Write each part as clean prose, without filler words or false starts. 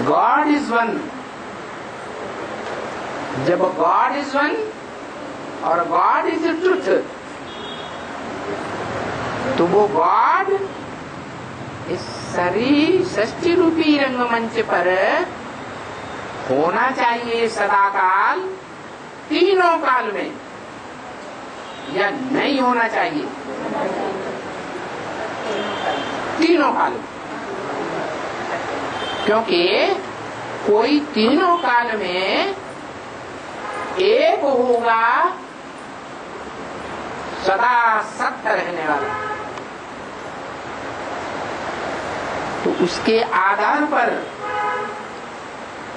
God is one. जब God is one और God is truth, तो वो गॉड इस शरीर सृष्टि रूपी रंगमंच पर होना चाहिए सदाकाल, तीनों काल में, या नहीं होना चाहिए? तीनों काल में। क्योंकि कोई तीनों काल में एक होगा सदा सत्य रहने वाला, तो उसके आधार पर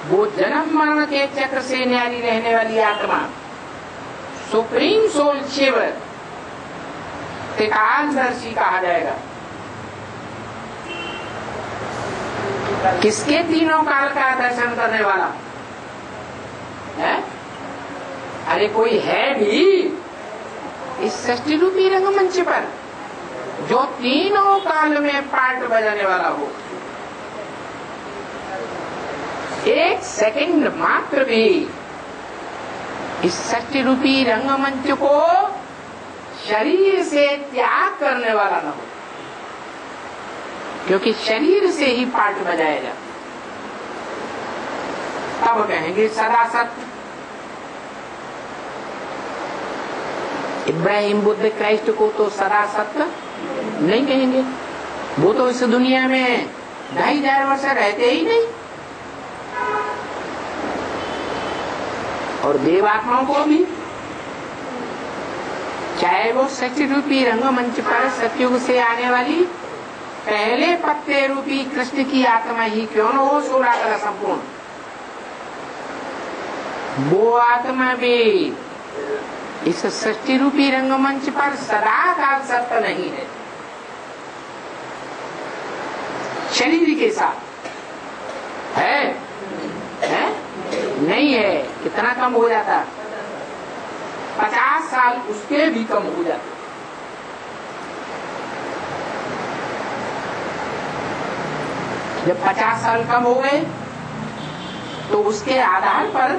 वो जन्म मरण के चक्र से न्यारी रहने वाली आत्मा, सुप्रीम सोल शिव, त्रिकालदर्शी कहा जाएगा। किसके तीनों काल का दर्शन करने वाला है? अरे कोई है भी इस सृष्टि रूपी रंगमंच पर जो तीनों काल में पार्ट बजाने वाला हो? एक सेकंड मात्र भी इस सृष्टि रूपी रंगमंच को शरीर से त्याग करने वाला न हो, क्योंकि शरीर से ही पार्ट बजाएगा। तब कहेंगे सदा सत्य। इब्राहिम, बुद्ध, क्राइस्ट को तो सदा सत्य नहीं कहेंगे। वो तो इस दुनिया में 2500 वर्ष रहते ही नहीं। और देवात्माओं को भी, चाहे वो सत्य रूपी रंगमंच पर सतयुग से आने वाली पहले पत्ते रूपी कृष्ण की आत्मा ही क्यों न हो, 16 कला संपूर्ण, वो आत्मा भी इस सृष्टि रूपी रंगमंच पर सदा काल सत्य नहीं है। शरीर के साथ है, है? नहीं है। कितना कम हो जाता? 50 साल उसके भी कम हो जाते। जब 50 साल कम हो गए तो उसके आधार पर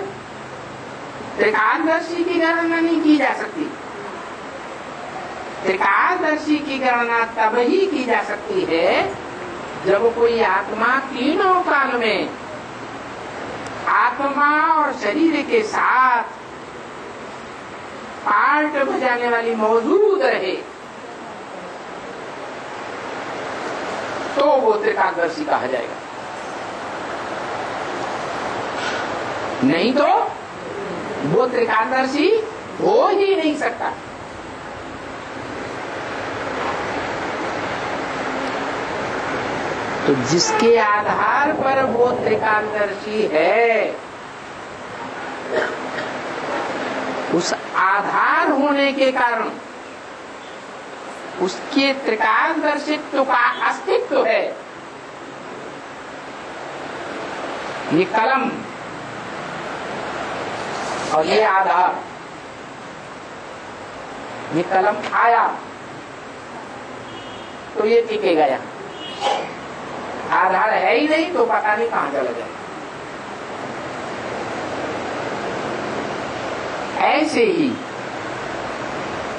त्रिकालदर्शी की गणना नहीं की जा सकती। त्रिकालदर्शी की गणना तब ही की जा सकती है जब कोई आत्मा तीनों काल में आत्मा और शरीर के साथ पार्ट बजाने वाली मौजूद रहे, तो वो त्रिकालदर्शी कहा जाएगा। नहीं तो वो त्रिकालदर्शी हो ही नहीं सकता। तो जिसके आधार पर वो त्रिकालदर्शी है, उस आधार होने के कारण उसके त्रिकालदर्शित्व का अस्तित्व है। ये कलम और ये आधार, ये कलम आया तो ये टिकेगा यहाँ। आधार है ही नहीं तो पता नहीं कहां चला जाए। ऐसे ही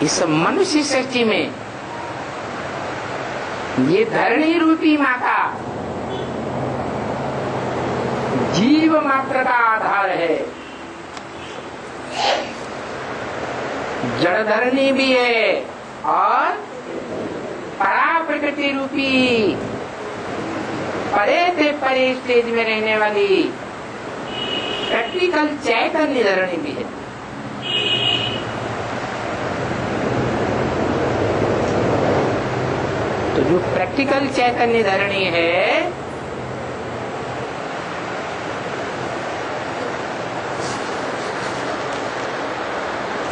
इस मनुष्य सृष्टि में ये धरणी रूपी माता जीव मात्र का आधार है। जड़ धरणी भी है और परा प्रकृति रूपी परे से परे स्टेज में रहने वाली प्रैक्टिकल चैतन्य धरणी भी है। तो जो प्रैक्टिकल चैतन्य धरणी है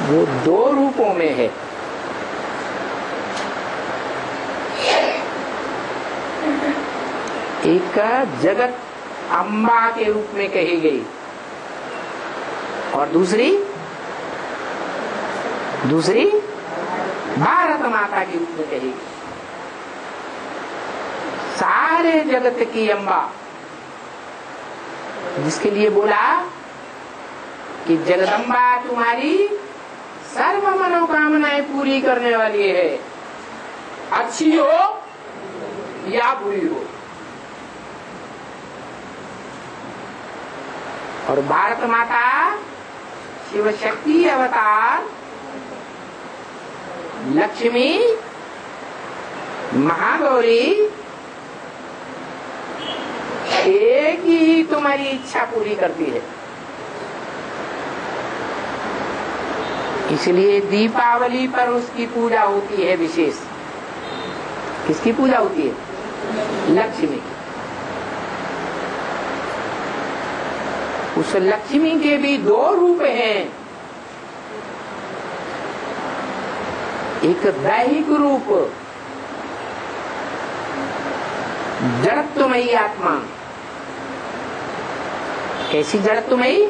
वो 2 रूपों में है। एक जगत अम्बा के रूप में कही गई और दूसरी भारत माता के रूप में कही गई। सारे जगत की अम्बा जिसके लिए बोला कि जगदम्बा तुम्हारी सर्व मनोकामनाएं पूरी करने वाली है, अच्छी हो या बुरी हो। और भारत माता शिव शक्ति अवतार लक्ष्मी महागौरी एक ही तुम्हारी इच्छा पूरी करती है। इसलिए दीपावली पर उसकी पूजा होती है विशेष। किसकी पूजा होती है? लक्ष्मी की। उस लक्ष्मी के भी दो रूप हैं, एक दैहिक रूप जड़त्वमयी आत्मा। कैसी जड़त्वमयी?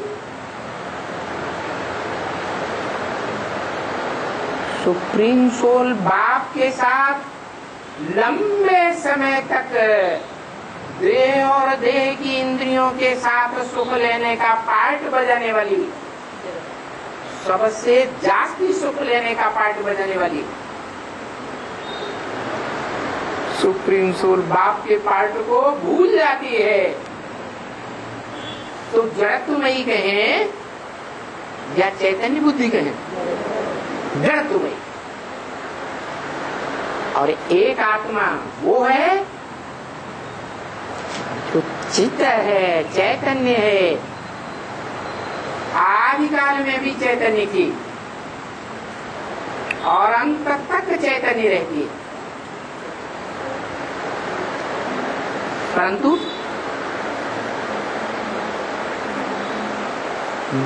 सुप्रीम सोल बाप के साथ लंबे समय तक देह और देह की इंद्रियों के साथ सुख लेने का पार्ट बजाने वाली, सबसे जास्ती सुख लेने का पार्ट बजाने वाली सुप्रीम सोल बाप के पार्ट को भूल जाती है। तो जड़त्वमयी कहें या चैतन्य बुद्धि कहें? जड़त्वमयी। और एक आत्मा वो है जो चित्त है, चैतन्य है, आदिकाल में भी चैतन्य थी और अंत तक चैतन्य रहती है। परंतु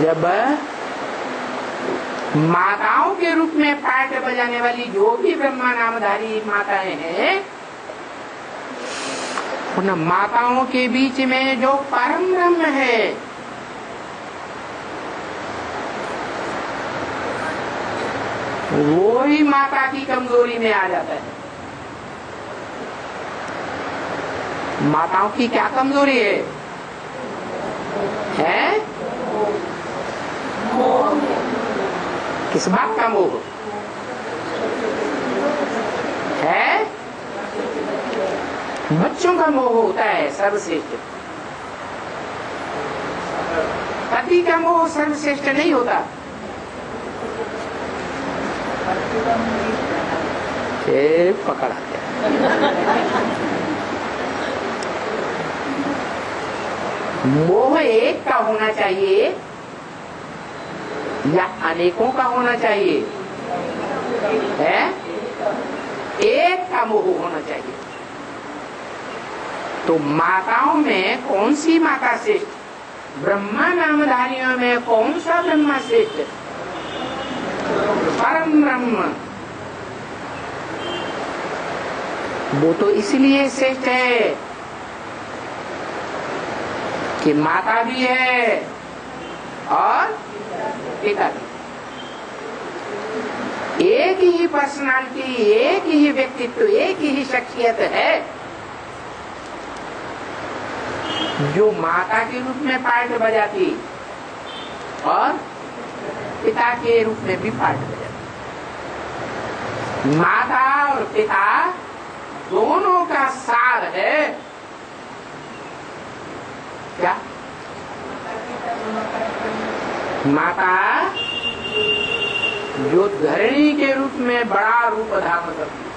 जब माताओं के रूप में पाठ बजाने वाली जो भी ब्रह्मा नामधारी माताएं हैं, उन माताओं के बीच में जो परम ब्रह्म है, वो ही माता की कमजोरी में आ जाता है। माताओं की क्या कमजोरी है? किस बात का मोह है? बच्चों का मोह होता है सर्वश्रेष्ठ। पति का मोह सर्वश्रेष्ठ नहीं होता। पकड़ा गया। मोह एक का होना चाहिए या अनेकों का होना चाहिए? है एक का मोह होना चाहिए। तो माताओं में कौन सी माता श्रेष्ठ? ब्रह्मा नामधारियों में कौन सा ब्रह्मा श्रेष्ठ? परम ब्रह्म। वो तो इसलिए श्रेष्ठ है कि माता भी है और पिता भी। एक ही पर्सनालिटी, एक ही व्यक्तित्व, एक ही शख्सियत है जो माता के रूप में पार्ट बजाती और पिता के रूप में भी पार्ट बजाती। माता और पिता दोनों का सार है क्या? माता जो धरणी के रूप में बड़ा रूप धारण करती है,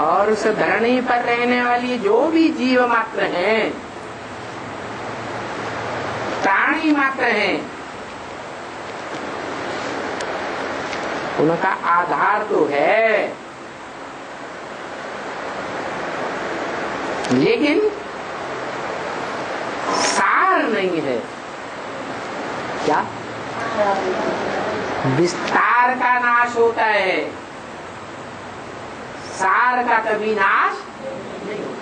और उस धरणी पर रहने वाली जो भी जीव मात्र हैं, प्राणी मात्र हैं, उनका आधार तो है, लेकिन सार नहीं है। क्या? विस्तार का नाश होता है, सार का कभी नाश नहीं होता।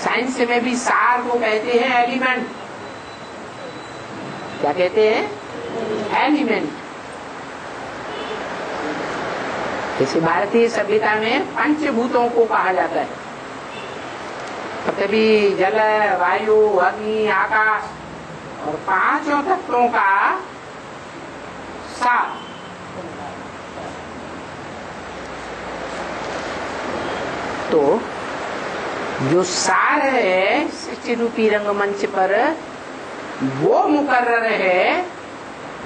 साइंस में भी सार को कहते हैं एलिमेंट। क्या कहते हैं? एलिमेंट। जैसे भारतीय सभ्यता में पंचभूतों को कहा जाता है, पृथ्वी, जल, वायु, अग्नि, आकाश, और पांचों तत्वों का सार। तो जो सार है सृष्टि रूपी रंगमंच पर वो मुकर्रर है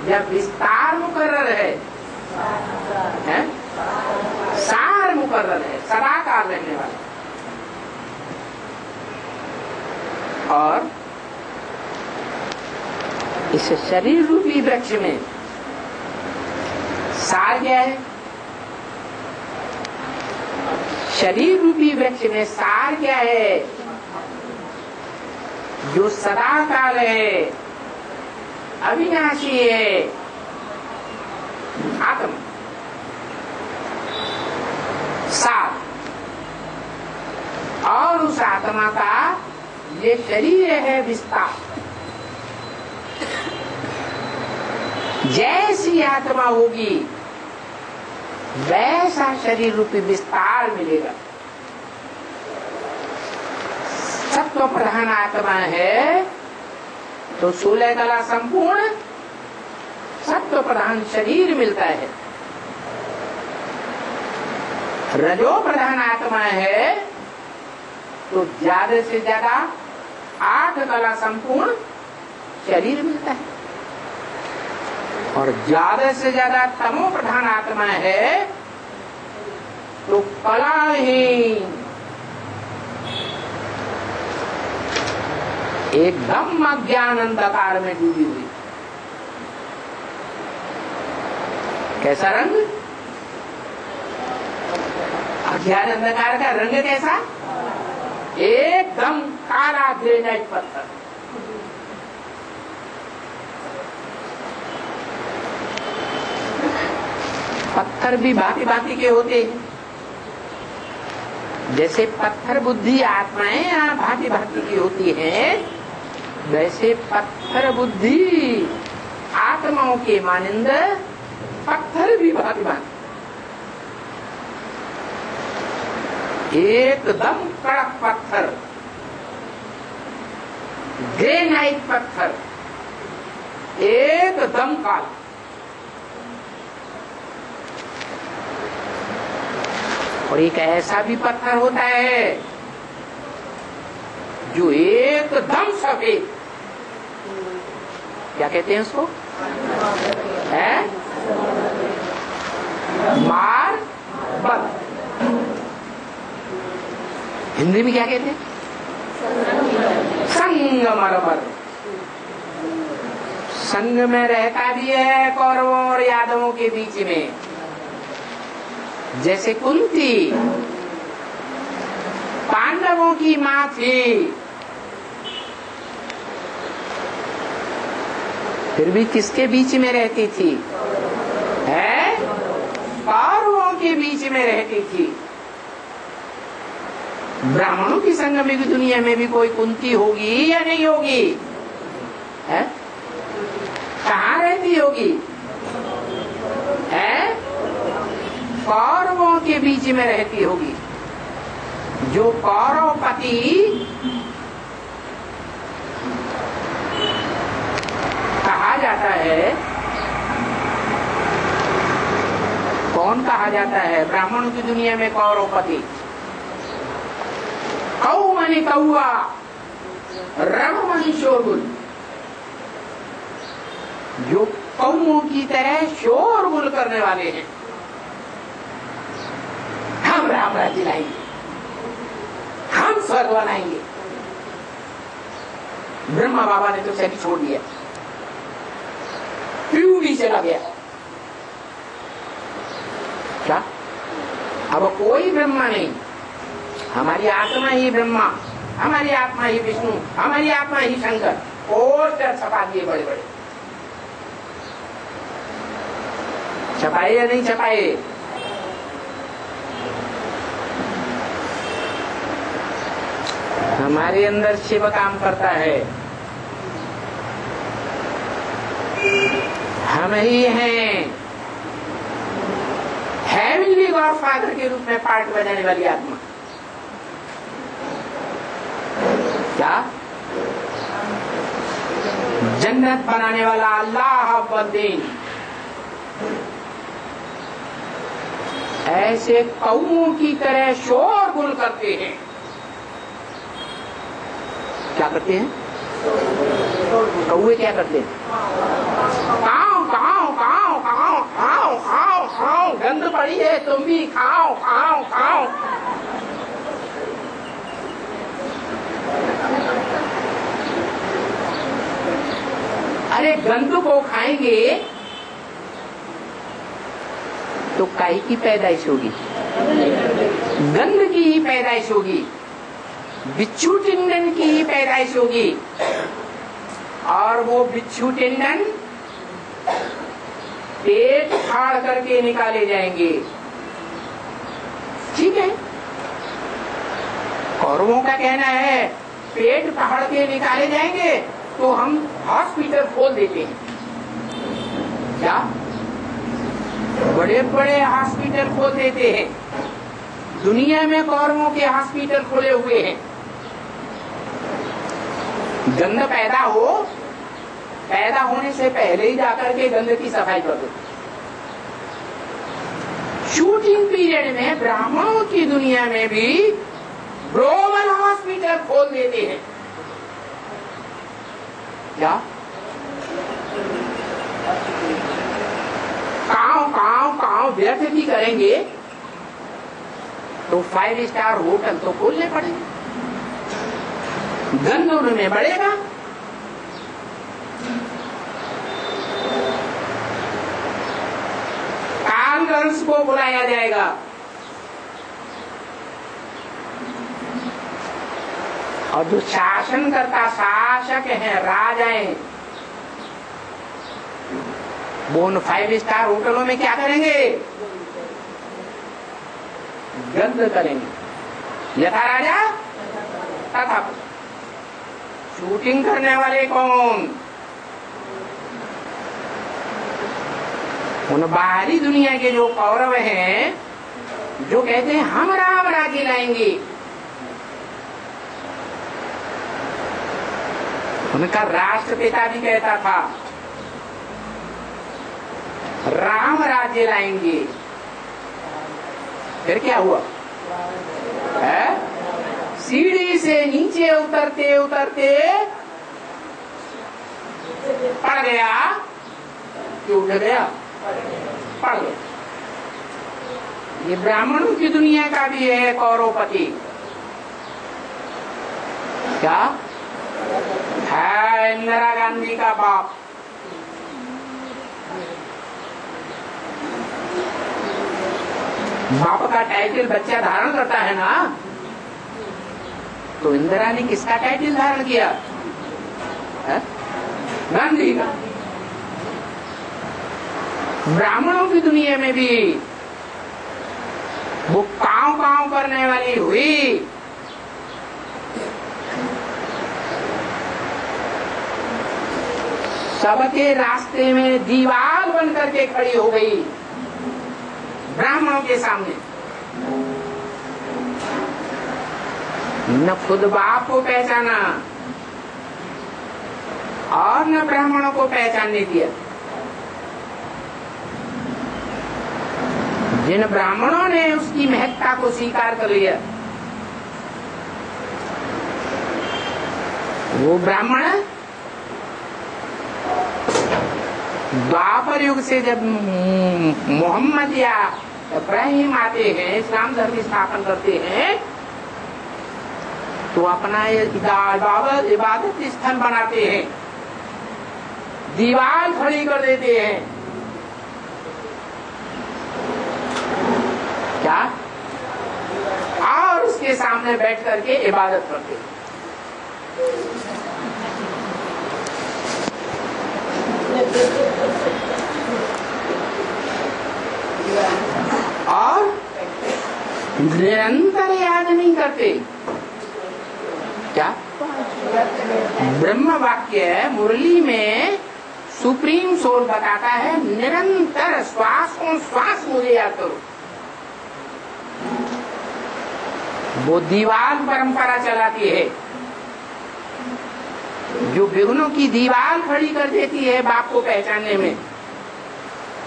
या विस्तार मुकर्रर है? सार मुकर्रर है, सदाकाल रहने वाला। और इस शरीर रूपी वृक्ष में सार क्या है? शरीर रूपी वृक्ष में सार क्या है? जो सदा काल है, अविनाशी है, आत्म सार। और उस आत्मा का ये शरीर है विस्तार। जैसी आत्मा होगी वैसा शरीर रूपी विस्तार मिलेगा। सत्व प्रधान आत्मा है तो 16 कला संपूर्ण सत्व प्रधान शरीर मिलता है। रजो प्रधान आत्मा है तो ज्यादा से ज्यादा 8 कला संपूर्ण शरीर मिलता है। और ज्यादा से ज्यादा तमो प्रधान आत्मा है तो कलाहीन एकदम अज्ञान अंधकार में डूबी हुई। कैसा रंग? अज्ञान अंधकार का रंग कैसा? एकदम काला ग्रेनाइट पत्थर। पत्थर भी भांति भांति के होते हैं। जैसे पत्थर बुद्धि आत्माएं यहाँ भांति भांति की होती हैं, वैसे पत्थर बुद्धि आत्माओं के मानिंद पत्थर भी भांति भांति। एकदम कड़क पत्थर, ग्रेनाइट पत्थर, एकदम काला। और एक ऐसा भी पत्थर होता है जो एकदम सफेद, क्या कहते हैं उसको? है मार्बल। हिंदी में क्या कहते हैं? संगमरमर। संग में रहता भी है कौरवों और यादवों के बीच में। जैसे कुंती पांडवों की मां थी, फिर भी किसके बीच में रहती थी? है कौरवों के बीच में रहती थी। ब्राह्मणों की संग में भी दुनिया में भी कोई कुंती होगी या नहीं होगी? है कहाँ रहती होगी? है कौरवों के बीच में रहती होगी। जो कौरवपति कहा जाता है, कौन कहा जाता है ब्राह्मणों की दुनिया में? कौरवपति। कौ मनी कौआ, रण मनी शोरगुल। जो कौओं की तरह शोरगुल करने वाले हैं, हम राम राज्य लाएंगे, हम स्वर्ग बनाएंगे। ब्रह्मा बाबा ने तो शरीर छोड़ दिया, क्यों भी चला गया। क्या अब कोई ब्रह्मा नहीं, हमारी आत्मा ही ब्रह्मा, हमारी आत्मा ही विष्णु, हमारी आत्मा ही शंकर। पोस्टर छपा दिए बड़े बड़े। छपाए या नहीं छपाए? हमारे अंदर शिव काम करता है। हम ही हैं हेवनली गॉड फादर के रूप में पार्ट बजाने वाली आत्मा। क्या? जन्नत बनाने वाला अल्लाह बंदीन। ऐसे कौओं की तरह शोरगुल करते हैं। क्या करते हैं? कौए क्या करते हैं? खाओ खाओ खाओ खाओ खाओ खाओ खाओ, गंद पड़ी है तुम भी खाओ खाओ खाओ। अरे गंद को खाएंगे तो काई की पैदाइश होगी? गंद की ही पैदाइश होगी, बिच्छू टिंडन की ही पैदाइश होगी। और वो बिच्छू टिंडन पेट फाड़ करके निकाले जाएंगे। ठीक है, कौरवों का कहना है पेट फाड़ के निकाले जाएंगे तो हम हॉस्पिटल खोल देते हैं। क्या? बड़े बड़े हॉस्पिटल खोल देते हैं। दुनिया में कौरवों के हॉस्पिटल खोले हुए हैं। गंद पैदा होने से पहले ही जाकर के गंद की सफाई कर दो। शूटिंग पीरियड में ब्राह्मणों की दुनिया में भी ग्लोबल हॉस्पिटल खोल देते हैं। क्या? काव व्यर्थ भी करेंगे तो 5 स्टार होटल तो खोलने पड़ेंगे, गंद उनमें बढ़ेगा। कांगर्स को बुलाया जाएगा, और जो शासन करता शासक है, राजाएं, वो उन 5 स्टार होटलों में क्या करेंगे? गंद करेंगे। यथा राजा तथा शूटिंग करने वाले कौन? उन बाहरी दुनिया के जो कौरव हैं, जो कहते हैं हम राम राज्य लाएंगे, उनका राष्ट्रपिता भी कहता था राम राज्य लाएंगे। फिर क्या हुआ? सीढ़ी से नीचे उतरते उतरते पड़ गया कि उठ गया? पड़ गया। ये ब्राह्मणों की दुनिया का भी है कौरवपति। क्या है? इंदिरा गांधी का बाप। बाप का टाइटल बच्चा धारण करता है ना, तो इंदिरा ने किसका टाइटल धारण किया? गांधी का। ब्राह्मणों की दुनिया में भी वो कांव कांव करने वाली हुई। सबके रास्ते में दीवार बन करके खड़ी हो गई ब्राह्मणों के सामने। न खुद बाप को पहचाना और न ब्राह्मणों को पहचानने दिया। जिन ब्राह्मणों ने उसकी महत्ता को स्वीकार कर लिया, वो ब्राह्मण द्वापर युग से जब मोहम्मद या इब्राहिम आते हैं, इस्लाम धर्म स्थापन करते हैं, तो अपना इबादत स्थल बनाते हैं, दीवार खड़ी कर देते हैं। क्या? और उसके सामने बैठ करके इबादत करते हैं। और निरंतर याद नहीं करते। क्या? ब्रह्म वाक्य मुरली में सुप्रीम सोल बताता है निरंतर श्वासों श्वास मुझे याद करो। वो दीवार परंपरा चलाती है, जो विघ्नों की दीवार खड़ी कर देती है बाप को पहचानने में।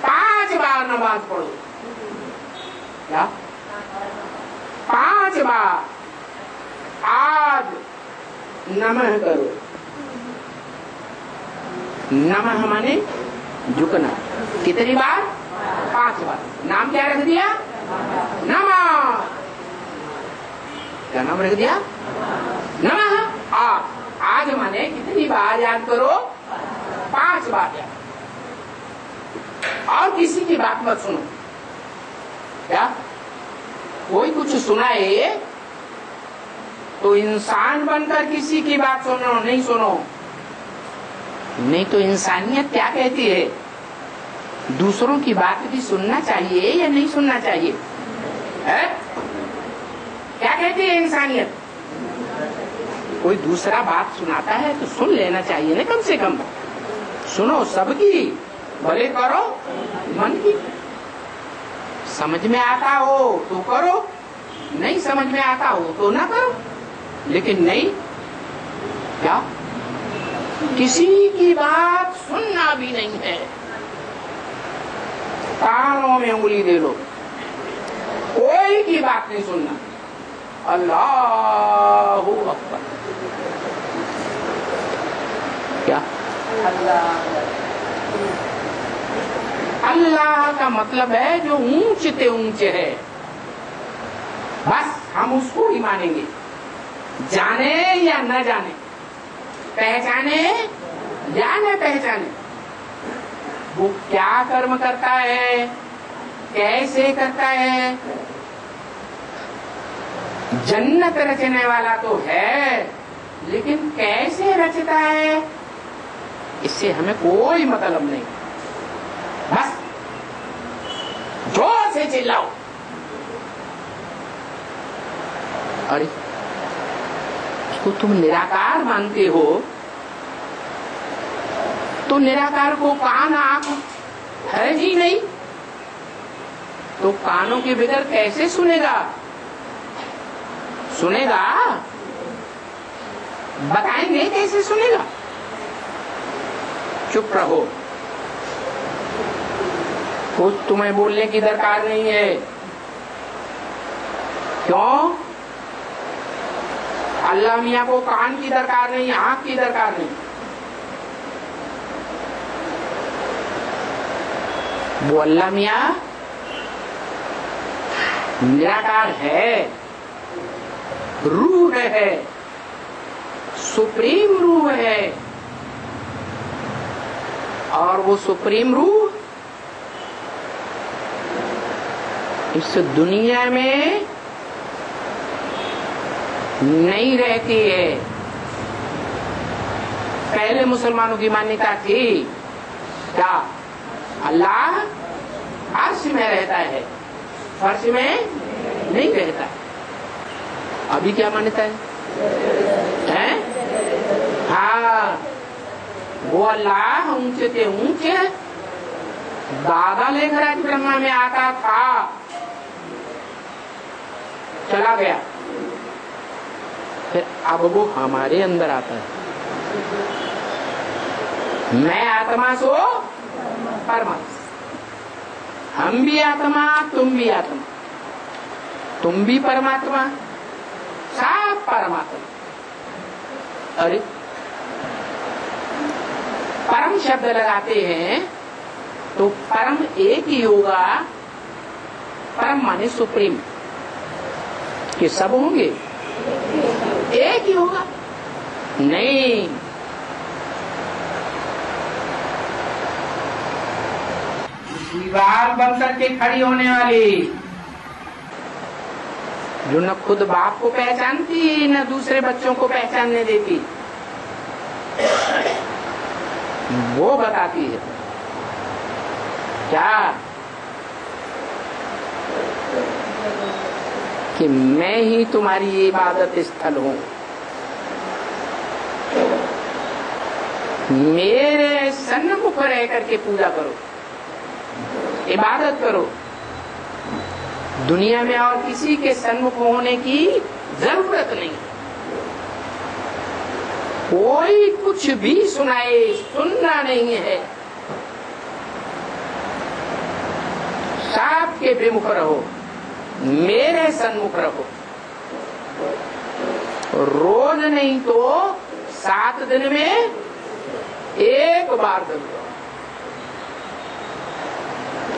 5 बार नमाज पढ़ो, क्या 5 बार आज नमः करो। नमः माने झुकना। कितनी बार? 5 बार। नाम क्या रख दिया? नमः। क्या नाम रख दिया? नमः। आज माने कितनी बार याद करो? 5 बार याद। और किसी की बात मत सुनो। क्या कोई कुछ सुनाए तो इंसान बनकर किसी की बात सुनो, नहीं सुनो। नहीं तो इंसानियत क्या कहती है? दूसरों की बात भी सुनना चाहिए या नहीं सुनना चाहिए? है? क्या कहती है इंसानियत? कोई दूसरा बात सुनाता है तो सुन लेना चाहिए ना, कम से कम सुनो सबकी, भले करो मन की। समझ में आता हो तो करो, नहीं समझ में आता हो तो ना करो। लेकिन नहीं, क्या किसी की बात सुनना भी नहीं है। कानों में उंगली दे लो, कोई की बात नहीं सुनना। अल्लाहु अकबर। क्या अल्लाह का मतलब है जो ऊंचे से ऊंचे है, बस हम उसको ही मानेंगे, जाने या न जाने, पहचाने या न पहचाने। वो क्या कर्म करता है, कैसे करता है, जन्नत रचने वाला तो है, लेकिन कैसे रचता है इससे हमें कोई मतलब नहीं। बस जोर से चिल्लाओ, अरे उसको तुम निराकार मानते हो तो निराकार को कान आंख है ही नहीं, तो कानों के बगैर कैसे सुनेगा? सुनेगा, बताएंगे कैसे सुनेगा? चुप रहो, कुछ तुम्हें बोलने की दरकार नहीं है। क्यों? अल्लाह मियाँ को कान की दरकार नहीं, आंख की दरकार नहीं। वो अल्लाह मियाँ निराकार है, रूह है, सुप्रीम रूह है, और वो सुप्रीम रूह इस दुनिया में नहीं रहती है। पहले मुसलमानों की मान्यता थी क्या अल्लाह अर्श में रहता है, फर्श में नहीं रहता। अभी क्या मान्यता है? हाँ, वो अल्लाह ऊंचे से ऊंचे दादा लेकर आज ब्रह्मा में आता था, चला गया, फिर अब वो हमारे अंदर आता है। मैं आत्मा सो परमात्मा, हम भी आत्मा, तुम भी आत्मा, तुम भी परमात्मा, सब परमात्मा। अरे परम शब्द लगाते हैं तो परम एक ही होगा, परम माने सुप्रीम, कि सब होंगे एक ही होगा? नहीं, दीवार बन करके खड़ी होने वाली, जो न खुद बाप को पहचानती न दूसरे बच्चों को पहचानने देती, वो बताती है क्या कि मैं ही तुम्हारी इबादत स्थल हूं, मेरे सन्मुख रह करके पूजा करो, इबादत करो। दुनिया में और किसी के सन्मुख होने की जरूरत नहीं। कोई कुछ भी सुनाए, सुनना नहीं है। साप के विमुख रहो, मेरे सन्मुख रहो। रोज नहीं तो 7 दिन में एक बार दो।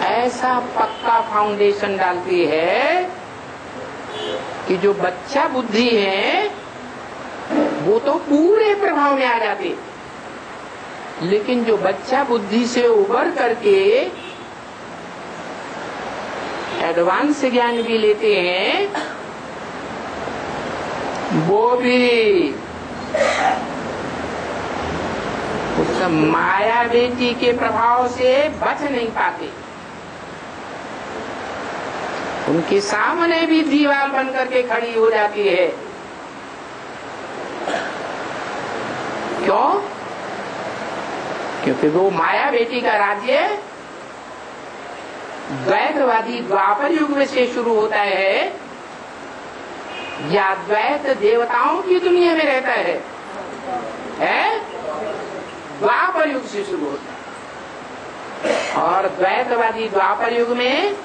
ऐसा पक्का फाउंडेशन डालती है कि जो बच्चा बुद्धि है वो तो पूरे प्रभाव में आ जाते, लेकिन जो बच्चा बुद्धि से उबर करके एडवांस ज्ञान भी लेते हैं, वो भी उस माया बेटी के प्रभाव से बच नहीं पाते। उनके सामने भी दीवार बन करके खड़ी हो जाती है। क्यों? क्योंकि वो माया बेटी का राज्य द्वैतवादी द्वापर युग में से शुरू होता है या द्वैत देवताओं की दुनिया में रहता है? द्वापर युग से शुरू होता है। और द्वैतवादी द्वापर युग में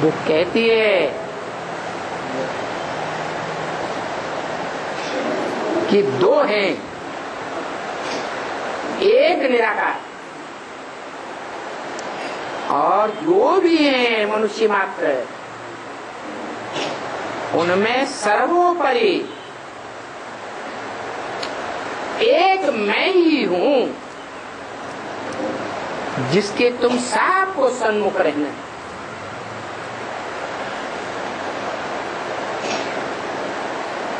वो कहती है कि 2 हैं, एक निराकार, और जो भी है मनुष्य मात्र, उनमें सर्वोपरि एक मैं ही हूं जिसके तुम सबको सन्मुख रहना।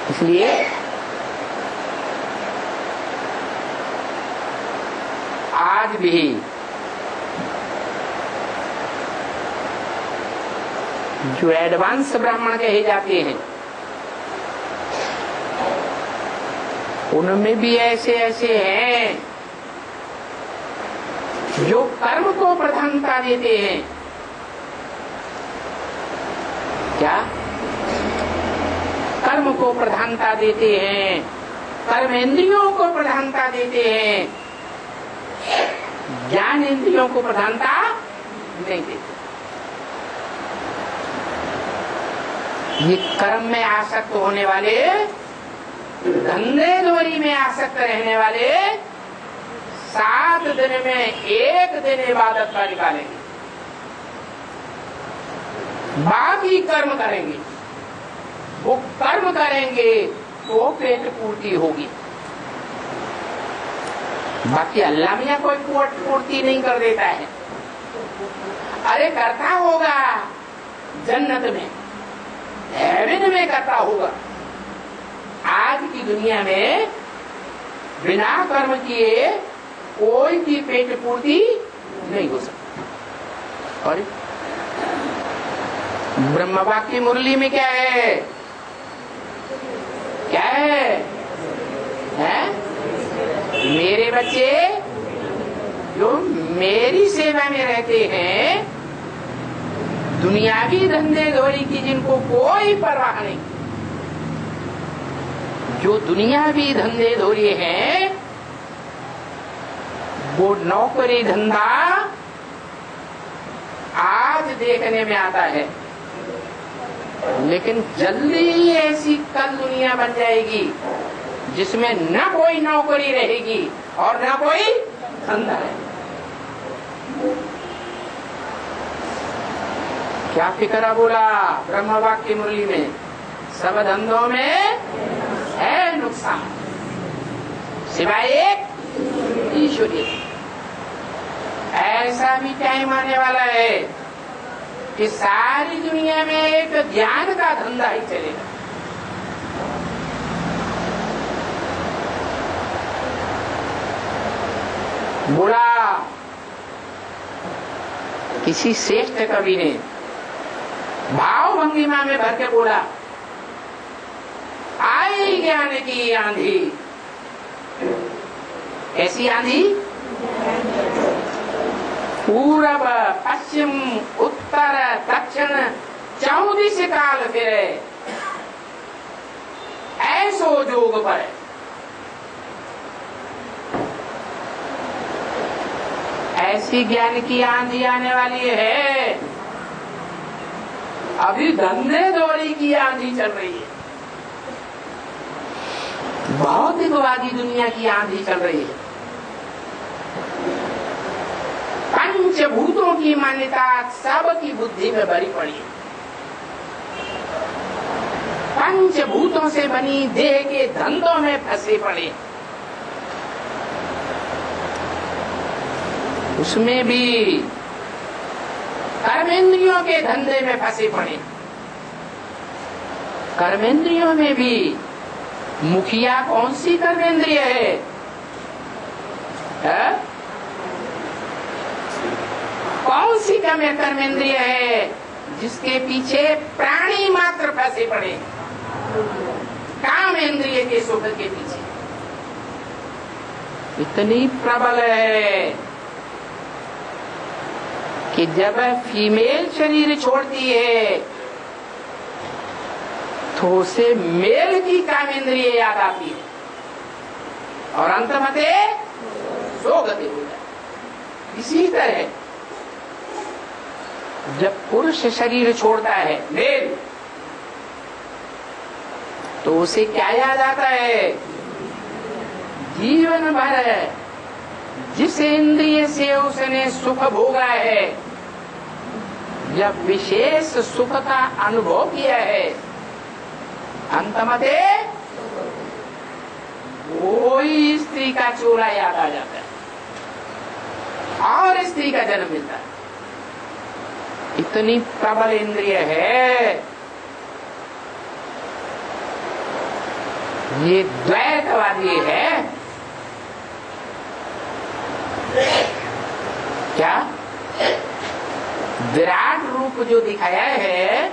इसलिए आज भी जो एडवांस ब्राह्मण कहे जाते हैं, उनमें भी ऐसे ऐसे हैं जो कर्म को प्रधानता देते हैं। क्या? कर्म को प्रधानता देते हैं, कर्मेंद्रियों को प्रधानता देते हैं, ज्ञान इंद्रियों को प्रधानता नहीं देते। ये कर्म में आसक्त होने वाले, धंधे दोरी में आसक्त रहने वाले 7 दिन में 1 दिन इबादत का निकालेंगे, बाकी कर्म करेंगे। वो कर्म करेंगे तो पेट पूर्ति होगी, बाकी अल्लाह मियां कोई पूर्ति नहीं कर देता है। अरे करता होगा जन्नत में, हेवन में करता होगा। आज की दुनिया में बिना कर्म किए कोई की पेट पूर्ति नहीं हो सकती। और ब्रह्मवाक्य मुरली में क्या है? क्या है? मेरे बच्चे जो मेरी सेवा में रहते हैं, दुनियावी धंधे धोरी की जिनको कोई परवाह नहीं, जो दुनियावी धंधे धोरी हैं, वो नौकरी धंधा आज देखने में आता है, लेकिन जल्दी ही ऐसी कल दुनिया बन जाएगी जिसमें न कोई नौकरी रहेगी और न कोई धंधा रहेगा। क्या फिक्रा बोला ब्रह्मवाक्य मुरली में? सब धंधों में है नुकसान सिवाय एक ईश्वरीय। ऐसा भी टाइम आने वाला है कि सारी दुनिया में एक ज्ञान का धंधा ही चलेगा। बोला किसी श्रेष्ठ कवि ने भाव भंगिमा में भर के बोला, आई ज्ञान की आंधी। कैसी आंधी? पूरब पश्चिम उत्तर दक्षिण 14 काल फिरे, ऐसो जोग पर। ऐसी ज्ञान की आंधी आने वाली है। अभी धंधे दौड़ी की आंधी चल रही है, भौतिकवादी दुनिया की आंधी चल रही है। पंचभूतों की मान्यता सबकी बुद्धि में भरी पड़ी है। पंचभूतों से बनी देह के धंधों में फंसे पड़े, उसमें भी कर्मेंद्रियों के धंधे में फंसे पड़े। कर्मेंद्रियों में भी मुखिया कौन सी कर्मेंद्रिय है? कौन सी कर्मेंद्रिय है जिसके पीछे प्राणी मात्र फंसे पड़े? कामेंद्रिय के सुख के पीछे। इतनी प्रबल है कि जब फीमेल शरीर छोड़ती है तो उसे मेल की कामेंद्रिय याद आती है और अंतमते सोगति हो जाती। इसी तरह जब पुरुष शरीर छोड़ता है मेल, तो उसे क्या याद आता है? जीवन भर जिस इंद्रिय से उसने सुख भोगा है, जब विशेष सुख का अनुभव किया है, अंतमते वही स्त्री का चोला याद आ जाता है और स्त्री का जन्म मिलता है। इतनी प्रबल इंद्रिय है। ये द्वैतवादी है क्या? विराट रूप जो दिखाया है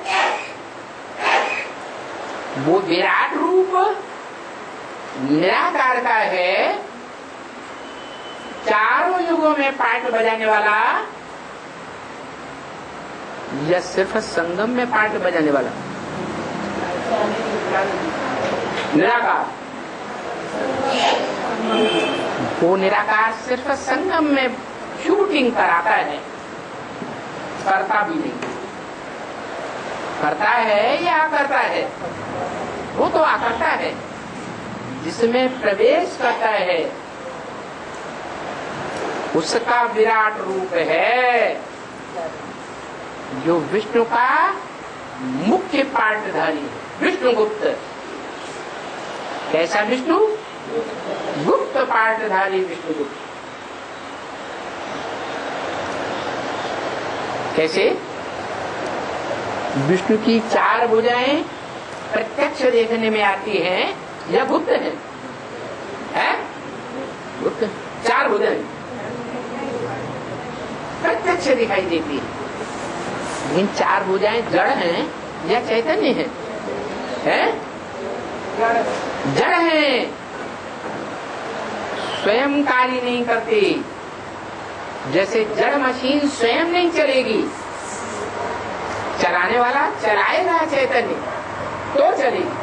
वो विराट रूप निराकार का है, चारों युगों में पार्ट बजाने वाला, या सिर्फ संगम में पार्ट बजाने वाला? निराकार। वो निराकार सिर्फ संगम में शूटिंग कराता है, करता भी नहीं। करता है या करता है? वो तो आकर्ता है, जिसमें प्रवेश करता है उसका विराट रूप है, जो विष्णु का मुख्य पार्टधारी है, विष्णुगुप्त। कैसा विष्णु? गुप्त पार्टधारी विष्णुगुप्त। कैसे? विष्णु की 4 भुजाएं प्रत्यक्ष देखने में आती हैं या गुप्त है? गुप्त। 4 भुजाएं प्रत्यक्ष दिखाई देती है, लेकिन 4 भुजाएं जड़ हैं या चैतन्य है? जड़ है, स्वयं कार्य नहीं करती। जैसे जड़ मशीन स्वयं नहीं चलेगी, चलाने वाला चलाएगा चैतन्य तो चलेगी।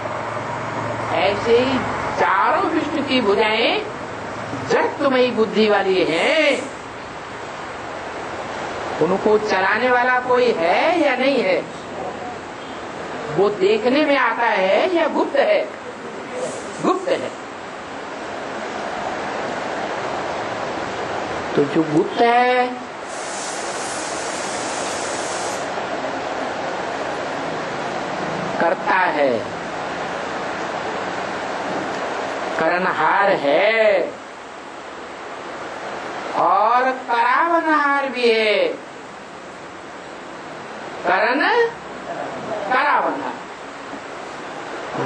ऐसे ही चारों विष्णु की भुजाएं जड़त्वमयी बुद्धि वाली हैं। उनको चलाने वाला कोई है या नहीं है? वो देखने में आता है या गुप्त है? गुप्त है। तो जो गुप्त है करता है, करनहार है और करावनहार भी है। करन करावनहार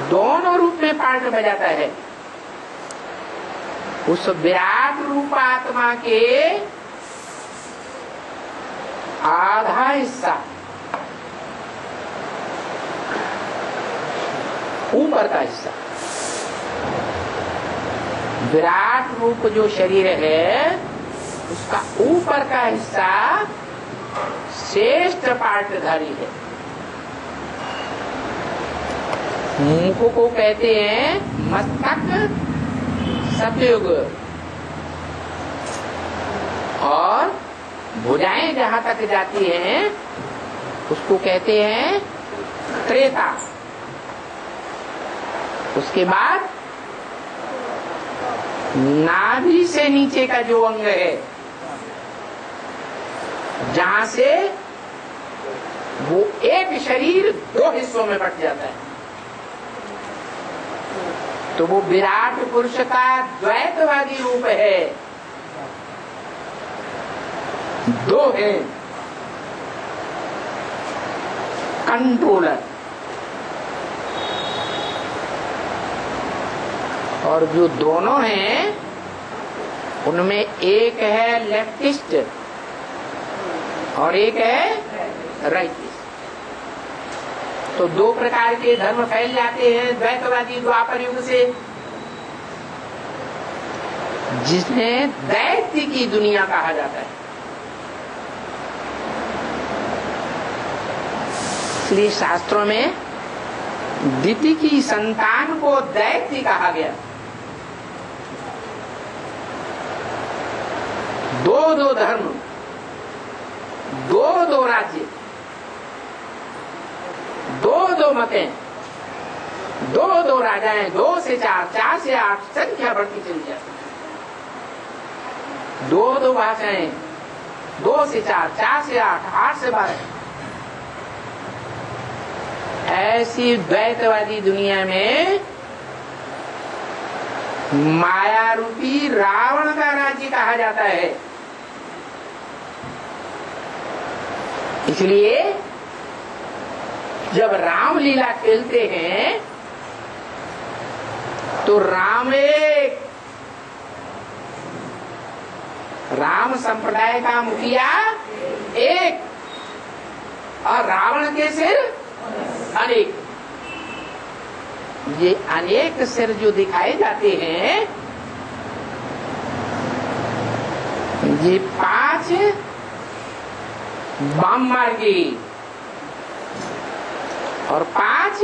दोनों रूप में पार्ट बजाता है। उस विराट रूप आत्मा के आधा हिस्सा ऊपर का हिस्सा, विराट रूप जो शरीर है उसका ऊपर का हिस्सा श्रेष्ठ पाठधारी है। मुख को कहते हैं मस्तक सतयुग, और भुजाएं जहां तक जाती हैं उसको कहते हैं त्रेता। उसके बाद नाभि से नीचे का जो अंग है, जहां से वो एक शरीर दो हिस्सों में बट जाता है, तो वो विराट पुरुष का द्वैतवादी रूप है। दो है कंट्रोलर, और जो दोनों हैं उनमें एक है लेफ्टिस्ट और एक है राइटिस्ट। तो दो प्रकार के धर्म फैल जाते हैं द्वैतवादी द्वापर युग से, जिसमें दैत्य की दुनिया कहा जाता है। इसलिए शास्त्रों में दिति की संतान को दैत्य कहा गया। दो दो धर्म, दो दो राज्य, दो दो मतें, दो दो राजाएं, 2 से 4, 4 से 8 संख्या बढ़ती चली जाती। दो दो भाषाएं, 2 से 4, 4 से 8, 8 से 12। ऐसी द्वैतवादी दुनिया में माया रूपी रावण का राज्य कहा जाता है। इसलिए जब रामलीला खेलते हैं तो राम संप्रदाय का मुखिया एक और रावण के सिर अनेक। ये अनेक सिर जो दिखाए जाते हैं, ये 5 वाम मार्गी और 5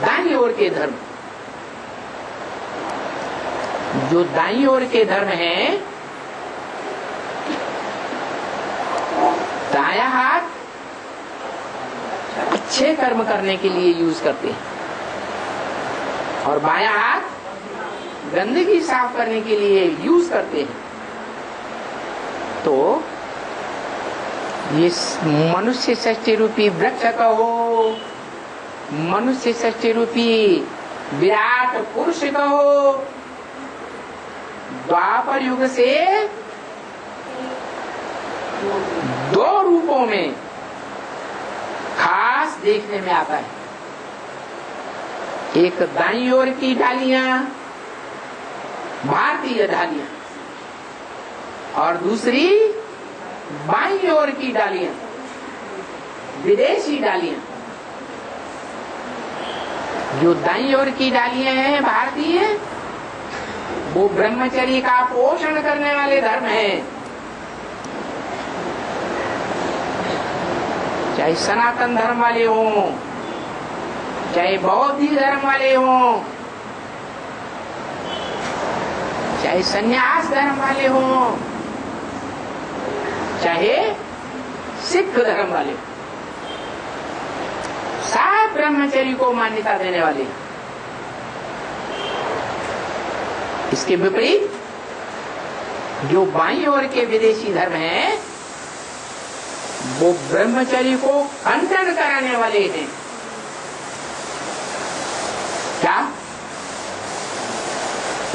दाईं ओर के धर्म। जो दाईं ओर के धर्म हैं, दायां हाथ अच्छे कर्म करने के लिए यूज करते हैं और बायां हाथ गंदगी साफ करने के लिए यूज करते हैं। तो ये मनुष्य षष्ठी रूपी वृक्ष कहो, मनुष्य षष्ठी रूपी विराट पुरुष कहो, द्वापर युग से 2 रूपों में खास देखने में आता है। एक दाईं ओर की डालियां, भारतीय डालियां, और दूसरी बाईं ओर की डालियां, विदेशी डालियां। जो दाईं ओर की डालियां हैं भारतीय, वो ब्रह्मचर्य का पोषण करने वाले धर्म हैं। चाहे सनातन धर्म वाले हों, चाहे बौद्ध धर्म वाले हों, चाहे संन्यास धर्म वाले हों, चाहे सिख धर्म वाले, सब ब्रह्मचर्य को मान्यता देने वाले। इसके विपरीत जो बाईं ओर के विदेशी धर्म हैं, वो ब्रह्मचर्य को खंडन कराने वाले हैं। क्या?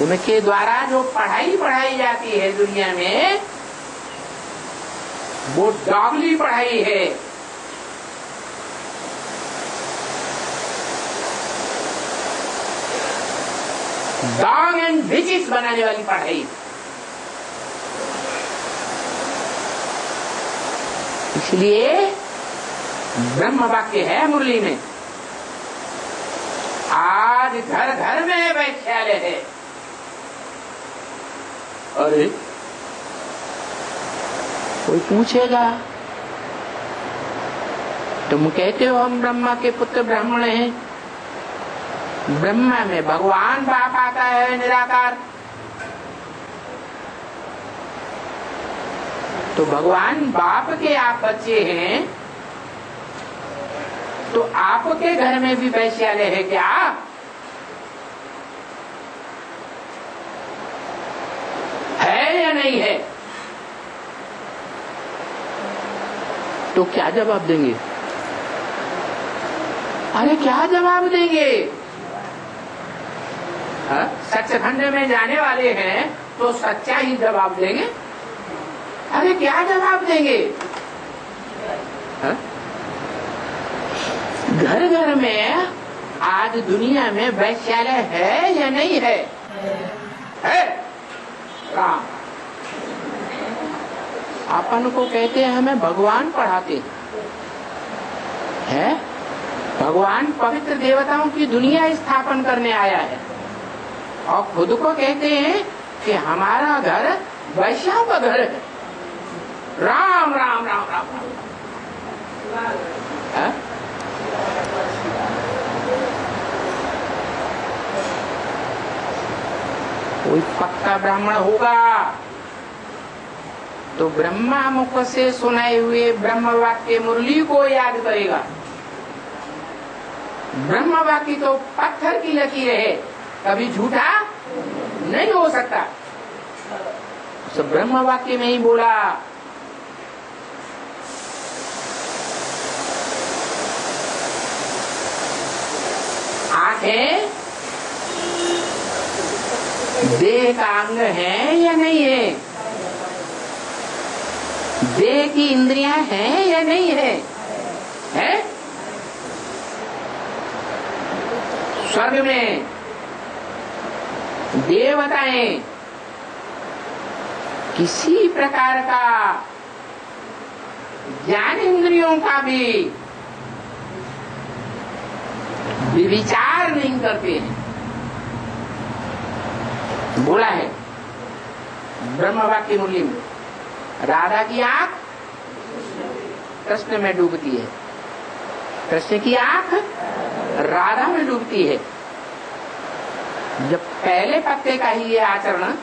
उनके द्वारा जो पढ़ाई जाती है दुनिया में, वो डॉगली पढ़ाई है। डॉग एंड बिचेस बनाने वाली पढ़ाई। इसलिए ब्रह्म वाक्य है मुरली में, आज घर घर में वैश्यालय है। अरे कोई पूछेगा तुम कहते हो हम ब्रह्मा के पुत्र ब्राह्मण हैं। ब्रह्मा में भगवान बाप आता है निराकार। तो भगवान बाप के आप बच्चे हैं, तो आपके घर में भी वैश्यालय है क्या? है या नहीं है? तो क्या जवाब देंगे? अरे क्या जवाब देंगे? सचखंड में जाने वाले हैं तो सच्चा ही जवाब देंगे। अरे क्या जवाब देंगे? घर घर में आज दुनिया में वैश्यालय है या नहीं है? है। राम अपन को कहते हैं हमें भगवान पढ़ाते हैं। भगवान पवित्र देवताओं की दुनिया स्थापन करने आया है और खुद को कहते हैं कि हमारा घर वैश्याओं का घर है। राम राम राम राम, राम। कोई पक्का ब्राह्मण होगा तो ब्रह्मा मुख से सुनाए हुए ब्रह्म वाक्य मुरली को याद करेगा। ब्रह्म वाक्य तो पत्थर की लकीर है, कभी झूठा नहीं हो सकता। तो ब्रह्म वाक्य में ही बोला। आंखें देह का अंग है या नहीं है? देह की इंद्रियां हैं या नहीं है? है? स्वर्ग में देवताएं किसी प्रकार का ज्ञान इंद्रियों का भी विचार नहीं करते हैं। बोला है ब्रह्म वाक्य मुरली में, राधा की आंख कृष्ण में डूबती है, कृष्ण की आंख राधा में डूबती है। जब पहले पत्ते का ही ये आचरण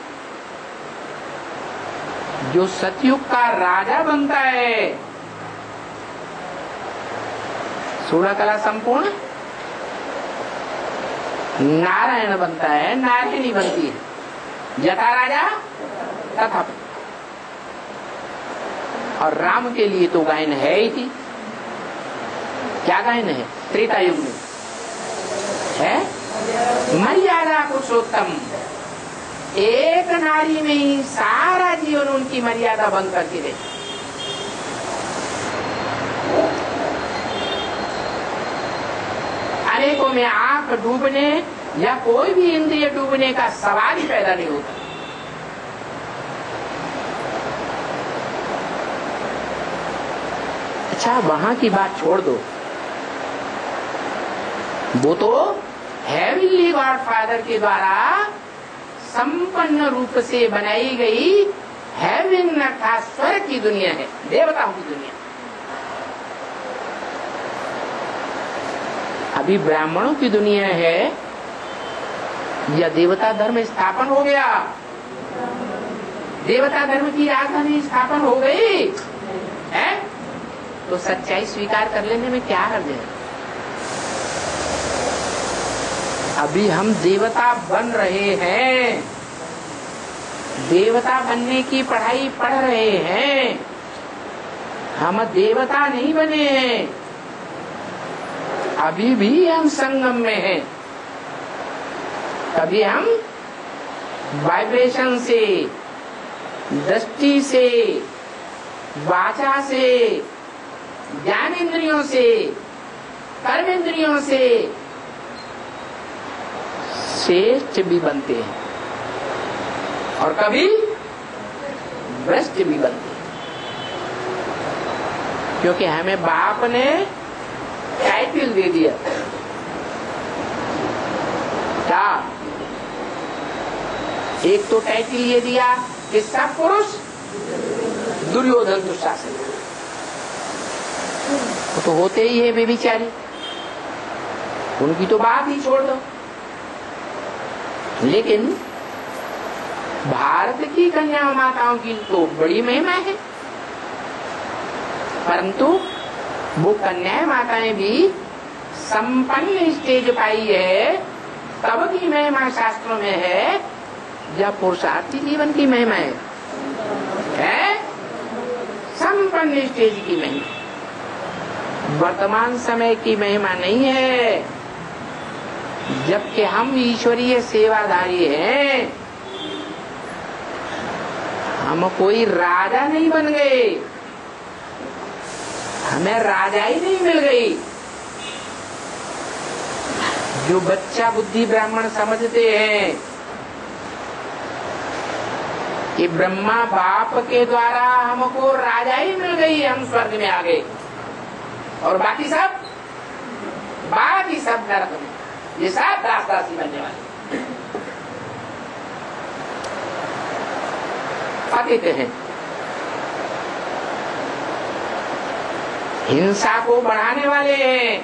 जो सतयुग का राजा बनता है, 16 कला संपूर्ण नारायण बनता है, नारायणी बनती है। यथा राजा तथा। और राम के लिए तो गायन है ही थी। क्या गायन है? त्रेता युग में है मर्यादा पुरुषोत्तम। एक नारी में ही सारा जीवन उनकी मर्यादा बंद करती रही। अनेकों में आंख डूबने या कोई भी इंद्रिय डूबने का सवाल ही पैदा नहीं होता। अच्छा, वहां की बात छोड़ दो, वो तो हेवनली गॉडफादर के द्वारा संपन्न रूप से बनाई गई हेवन अर्थात स्वर्ग की दुनिया है, देवताओं की दुनिया। अभी ब्राह्मणों की दुनिया है या देवता धर्म स्थापन हो गया? देवता धर्म की राजधानी स्थापन हो गई है तो सच्चाई स्वीकार कर लेने में क्या हर्ज है? अभी हम देवता बन रहे हैं, देवता बनने की पढ़ाई पढ़ रहे हैं। हम देवता नहीं बने हैं, अभी भी हम संगम में हैं। कभी हम वाइब्रेशन से, दृष्टि से, वाचा से, ज्ञान इंद्रियों से, कर्म इंद्रियों से श्रेष्ठ भी बनते हैं और कभी भ्रष्ट भी बनते हैं, क्योंकि हमें बाप ने टाइटल दे दिया। क्या? एक तो टाइटल ये दिया कि सब पुरुष दुर्योधन दुशासन। वो तो होते ही है बेबिचारी, उनकी तो बात ही छोड़ दो। लेकिन भारत की कन्या माताओं की तो बड़ी महिमा है, परंतु वो कन्या माताएं भी संपन्न स्टेज पाई है, तब की महिमा शास्त्रों में है जब पुरुषार्थी जीवन की महिमा है संपन्न स्टेज की महिमा। वर्तमान समय की महिमा नहीं है, जबकि हम ईश्वरीय सेवाधारी हैं। हम कोई राजा नहीं बन गए, हमें राजाई नहीं मिल गई। जो बच्चा बुद्धि ब्राह्मण समझते हैं कि ब्रह्मा बाप के द्वारा हमको राजाई मिल गई, हम स्वर्ग में आ गए, और बाकी सब नरक में, ये सब दास दासी बनने वाले पतित हैं। हिंसा को बढ़ाने वाले हैं,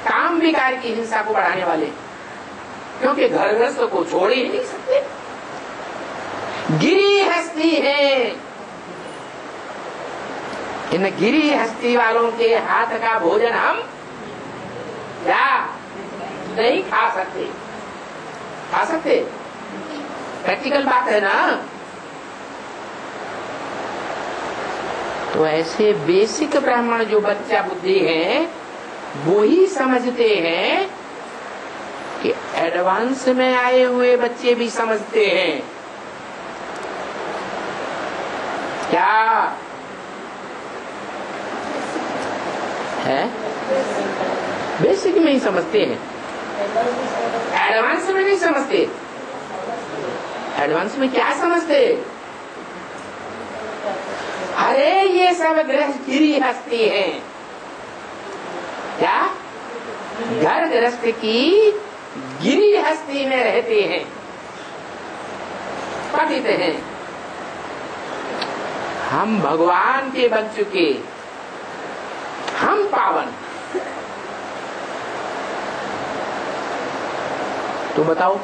काम विकार की हिंसा को बढ़ाने वाले, क्योंकि घर गृहस्थ को छोड़ ही नहीं सकते। गिरी हस्ती है, इन गिरी हस्ती वालों के हाथ का भोजन हम क्या नहीं खा सकते? खा सकते? प्रैक्टिकल बात है ना। तो ऐसे बेसिक ब्राह्मण जो बच्चा बुद्धि है, वो ही समझते हैं कि एडवांस में आए हुए बच्चे भी समझते हैं क्या है, बेसिक में ही समझते हैं, एडवांस में नहीं समझते। एडवांस में क्या समझते? अरे ये सब गिरी हस्ती है, क्या घर गृहस्थ की गिरी हस्ती में रहते हैं, पतित हैं। हम भगवान के बन चुके, हम पावन। तो बताओ,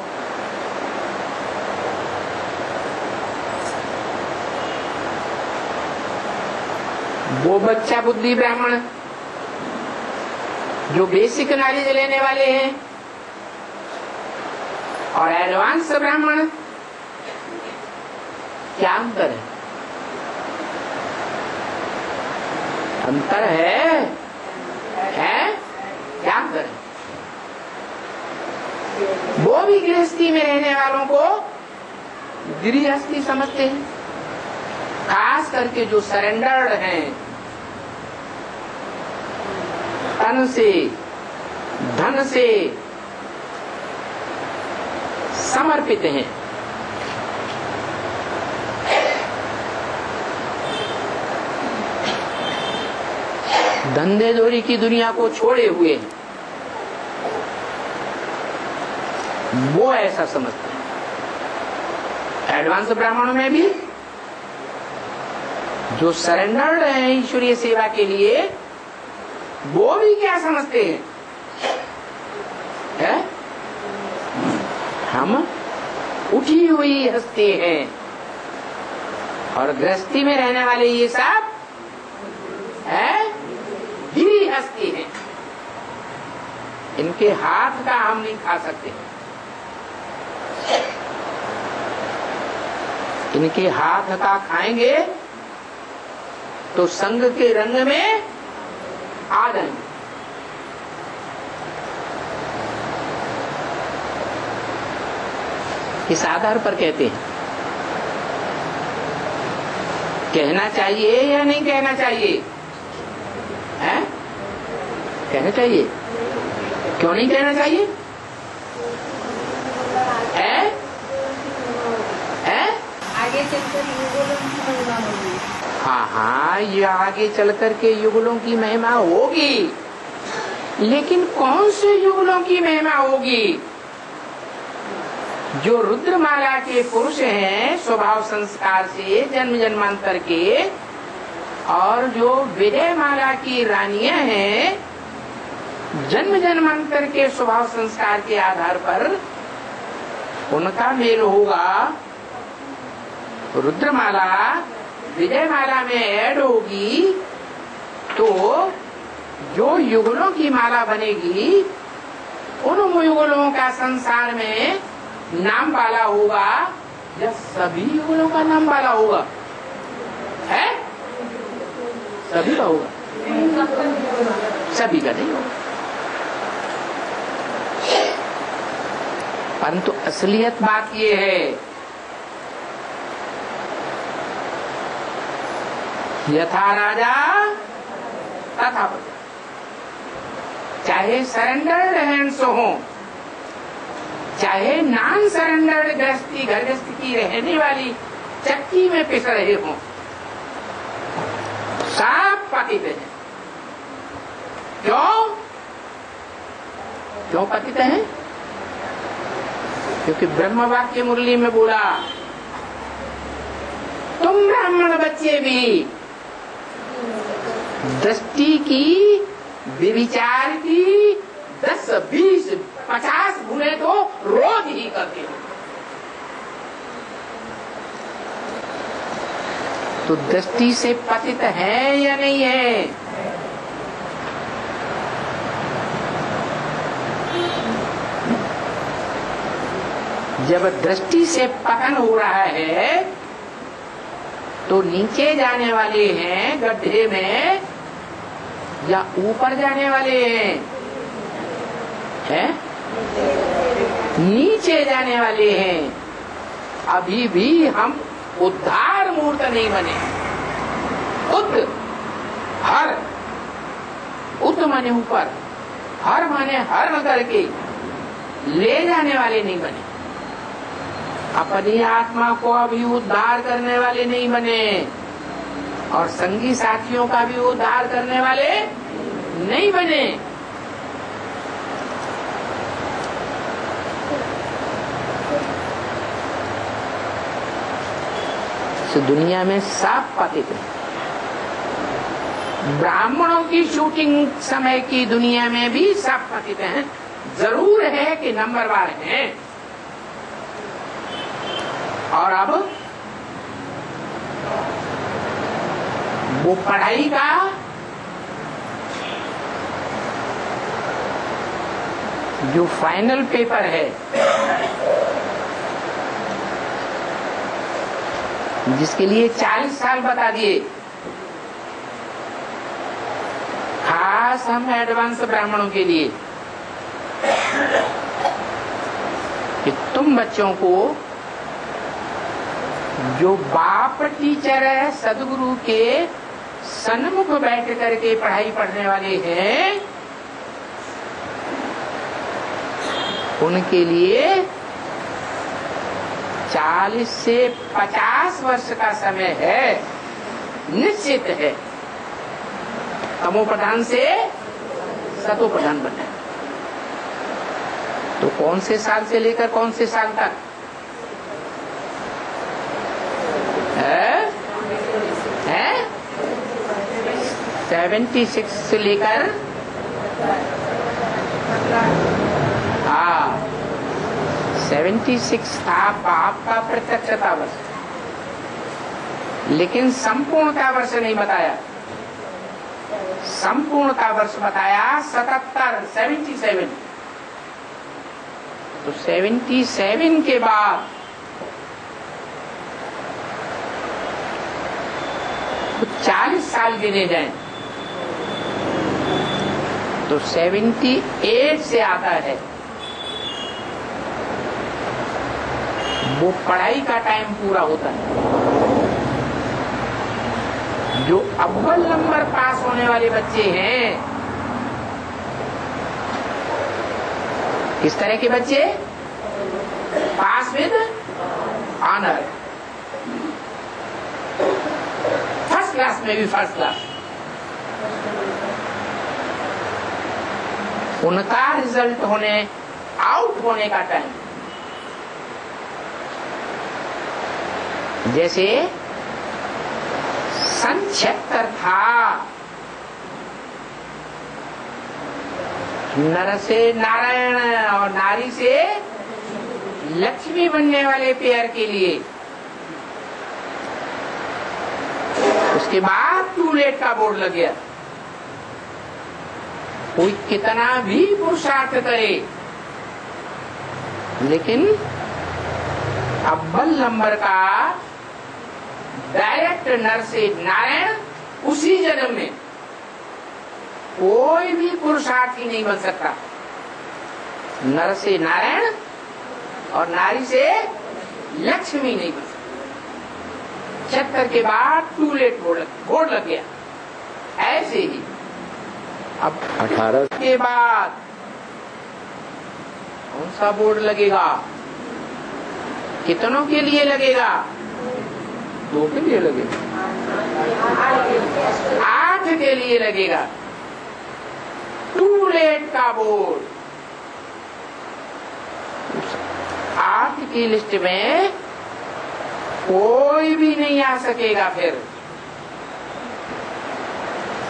वो बच्चा बुद्धि ब्राह्मण जो बेसिक नॉलेज लेने वाले हैं और एडवांस ब्राह्मण, क्या अंतर है? अंतर है? क्या अंतर है? वो भी गृहस्थी में रहने वालों को गृहस्थी समझते हैं, खास करके जो सरेंडर्ड हैं, तन से धन से समर्पित हैं। धंधे दोरी की दुनिया को छोड़े हुए हैं, वो ऐसा समझते हैं। एडवांस ब्राह्मणों में भी जो सरेंडर्ड है ईश्वरीय सेवा के लिए, वो भी क्या समझते हैं? हम उठी हुई हस्ती हैं, और गृहस्थी में रहने वाले ये सब गिरी हस्ती हैं। इनके हाथ का हम नहीं खा सकते, इनके हाथ का खाएंगे तो संग के रंग में आ जाएंगे। इस आधार पर कहते हैं, कहना चाहिए या नहीं कहना चाहिए? हैं? कहना चाहिए? क्यों नहीं कहना चाहिए? आगे चलकर युगलों की महिमा होगी। हाँ, ये आगे चल करके युगलों की महिमा होगी, लेकिन कौन से युगलों की महिमा होगी? जो रुद्रमाला के पुरुष हैं, स्वभाव संस्कार से जन्म जन्मांतर के, और जो विजयमाला की रानियां हैं, जन्म जन्मांतर के स्वभाव संस्कार के आधार पर उनका मेल होगा। रुद्रमाला विजयमाला में ऐड होगी तो जो युगलों की माला बनेगी, उन युगलों का संसार में नाम वाला होगा या सभी युगलों का नाम वाला होगा? है? सभी का होगा? सभी का नहीं होगा। परंतु असलियत बात ये है, यथा राजा तथा प्रजा। चाहे सरेंडर्ड हैंड्स हो, चाहे नॉन सरेंडर्ड गृहस्थी, घर गृहस्थी की रहने वाली चक्की में पिस रहे हो, सब पतित हैं। क्यों पतित हैं? क्योंकि ब्रह्म वाक्य मुरली में बोला, तुम ब्राह्मण बच्चे भी दृष्टि की, व्यभिचार की 10, 20, 50 गुने तो रोज ही करते हो। तो दृष्टि से पतित है या नहीं है? जब दृष्टि से पतन हो रहा है तो नीचे जाने वाले हैं गड्ढे में या ऊपर जाने वाले हैं? नीचे जाने वाले हैं। अभी भी हम उद्धार मूर्त नहीं बने। हर उत माने ऊपर, हर माने हर करके ले जाने वाले नहीं बने। अपनी आत्मा को अभी उद्धार करने वाले नहीं बने और संगी साथियों का भी उद्धार करने वाले नहीं बने। तो दुनिया में सब पतित है। ब्राह्मणों की शूटिंग समय की दुनिया में भी सब पतित हैं। जरूर है कि नंबरवार हैं। और अब वो पढ़ाई का जो फाइनल पेपर है, जिसके लिए 40 साल बता दिए, खास हम एडवांस ब्राह्मणों के लिए, कि तुम बच्चों को जो बाप टीचर है सदगुरु के सन्मुख बैठ करके पढ़ाई पढ़ने वाले हैं, उनके लिए 40 से 50 वर्ष का समय है, निश्चित है, तमो प्रधान से सतो प्रधान बने। तो कौन से साल से लेकर कौन से साल तक है? 76 से लेकर 76 था बाप का प्रत्यक्षता वर्ष, लेकिन संपूर्णता वर्ष नहीं बताया। संपूर्णता वर्ष बताया 77 तो 77 के बाद तो 40 साल गिने जाएं तो 78 से आता है वो पढ़ाई का टाइम पूरा होता है। जो अव्वल नंबर पास होने वाले बच्चे हैं, किस तरह के बच्चे? पास विद ऑनर, फर्स्ट क्लास में भी फर्स्ट क्लास, उनका रिजल्ट होने, आउट होने का टाइम। जैसे सन 76 था। नर से नारायण और नारी से लक्ष्मी बनने वाले पेयर के लिए। उसके बाद टू लेट का बोर्ड लग गया। कोई कितना भी पुरुषार्थ करे, लेकिन अव्वल नंबर का डायरेक्ट नर से नारायण उसी जन्म में कोई भी पुरुषार्थी नहीं बन सकता। नर से नारायण और नारी से लक्ष्मी नहीं बन सकता। 76 के बाद टू लेट बोर्ड लग गया। ऐसे ही अब 18 के बाद कौन सा बोर्ड लगेगा? कितनों के लिए लगेगा? 2 के लिए लगेगा, 8 के लिए लगेगा। टू लेट का बोर्ड 8 की लिस्ट में कोई भी नहीं आ सकेगा। फिर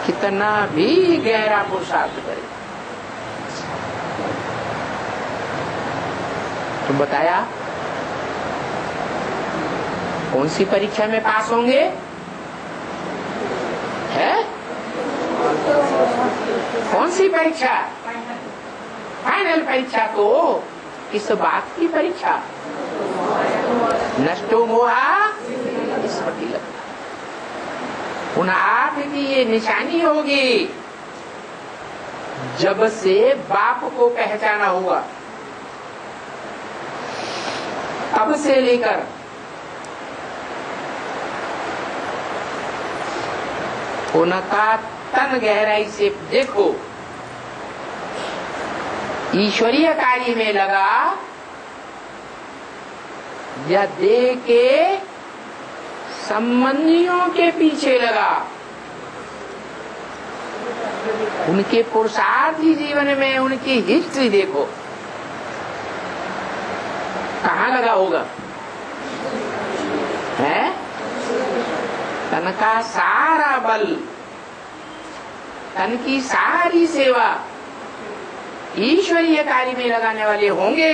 कितना भी गहरा पुरुषार्थ करे। तो बताया कौन सी परीक्षा में पास होंगे? है कौन सी परीक्षा? फाइनल परीक्षा। तो किस बात की परीक्षा? नष्टो मोहा स्मृति लब्धा। उन 8 की ये निशानी होगी जब से बाप को पहचाना होगा, तब से लेकर उनका तन गहराई से देखो। ईश्वरीय कार्य में लगा या देह के संबंधियों के पीछे लगा। उनके पुरुषार्थी जीवन में उनकी हिस्ट्री देखो, कहाँ लगा होगा? है तन का सारा बल, तन की सारी सेवा ईश्वरीय कार्य में लगाने वाले होंगे।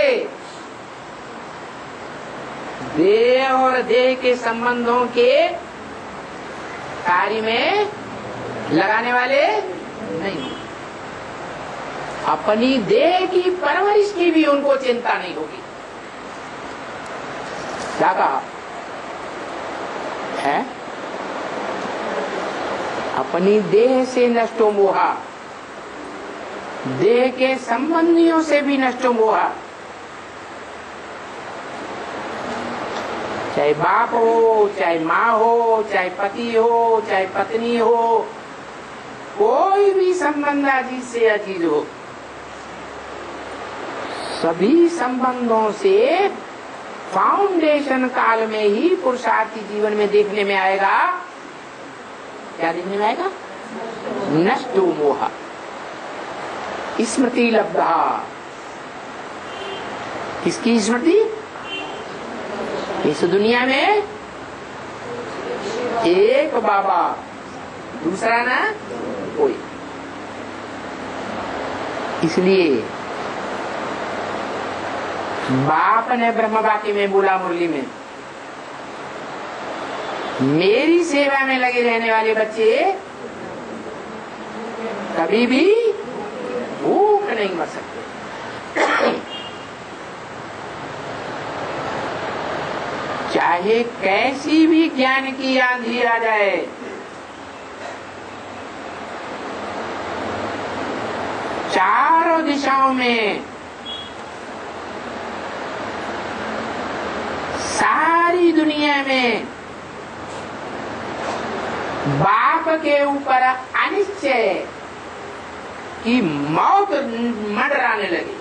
देह और देह के संबंधों के कार्य में लगाने वाले नहीं। अपनी देह की परवरिश की भी उनको चिंता नहीं होगी। क्या कहा है? अपनी देह से नष्टो मोहा, देह के संबंधियों से भी नष्टो मोहा। चाहे बाप हो, चाहे माँ हो, चाहे पति हो, चाहे पत्नी हो, कोई भी संबंध अजीज से अजीज हो, सभी संबंधों से फाउंडेशन काल में ही पुरुषार्थी जीवन में देखने में आएगा। क्या देखने में आएगा? नष्टो मोह स्मृति लब्धा। किसकी स्मृति? इस दुनिया में एक बाबा, दूसरा ना कोई। इसलिए बाप ने ब्रह्मवाक्य में बोला, मुरली में, मेरी सेवा में लगे रहने वाले बच्चे कभी भी भूख नहीं मर सकते। चाहे कैसी भी ज्ञान की आंधी आ जाए, चारों दिशाओं में सारी दुनिया में बाप के ऊपर अनिश्चय की मौत मंडराने लगी।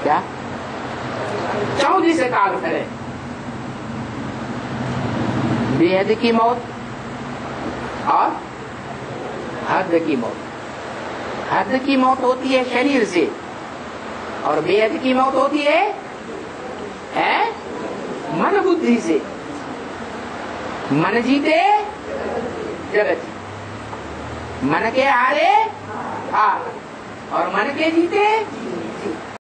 क्या 14 से काल करे बेहद की मौत और हद की मौत। हद की मौत होती है शरीर से और बेहद की मौत होती है मन बुद्धि से। मन जीते जगत, मन के हारे हार और मन के जीते जीत।